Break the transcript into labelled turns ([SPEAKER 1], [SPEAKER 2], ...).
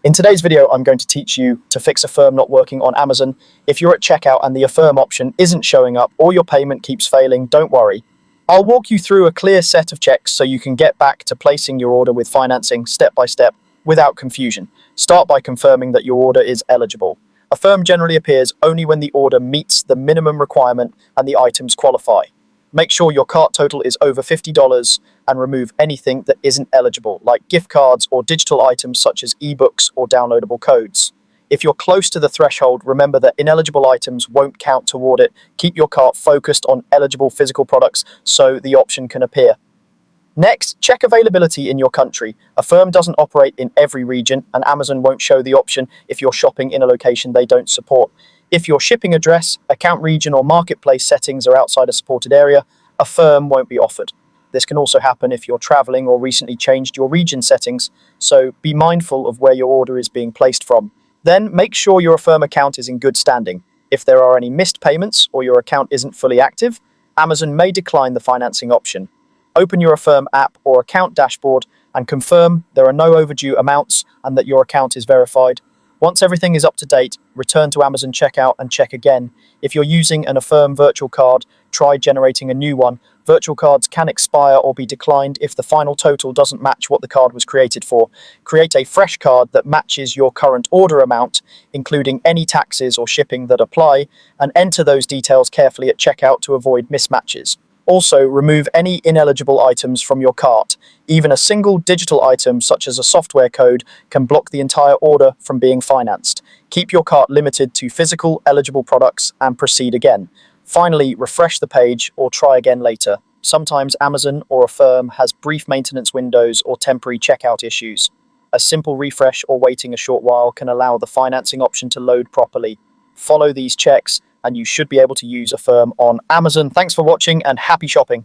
[SPEAKER 1] In today's video, I'm going to teach you to fix Affirm not working on Amazon. If you're at checkout and the Affirm option isn't showing up or your payment keeps failing, don't worry. I'll walk you through a clear set of checks so you can get back to placing your order with financing step by step without confusion. Start by confirming that your order is eligible. Affirm generally appears only when the order meets the minimum requirement and the items qualify. Make sure your cart total is over $50 and remove anything that isn't eligible, like gift cards or digital items such as ebooks or downloadable codes. If you're close to the threshold, remember that ineligible items won't count toward it. Keep your cart focused on eligible physical products so the option can appear. Next, check availability in your country. Affirm doesn't operate in every region, and Amazon won't show the option if you're shopping in a location they don't support. If your shipping address, account region, or marketplace settings are outside a supported area, Affirm won't be offered. This can also happen if you're traveling or recently changed your region settings, so be mindful of where your order is being placed from. Then make sure your Affirm account is in good standing. If there are any missed payments or your account isn't fully active, Amazon may decline the financing option. Open your Affirm app or account dashboard and confirm there are no overdue amounts and that your account is verified. Once everything is up to date, return to Amazon checkout and check again. If you're using an Affirm virtual card, try generating a new one. Virtual cards can expire or be declined if the final total doesn't match what the card was created for. Create a fresh card that matches your current order amount, including any taxes or shipping that apply, and enter those details carefully at checkout to avoid mismatches. Also, remove any ineligible items from your cart. Even a single digital item, such as a software code, can block the entire order from being financed. Keep your cart limited to physical, eligible products and proceed again. Finally, refresh the page or try again later. Sometimes Amazon or Affirm has brief maintenance windows or temporary checkout issues. A simple refresh or waiting a short while can allow the financing option to load properly. Follow these checks and you should be able to use Affirm on Amazon. Thanks for watching and happy shopping.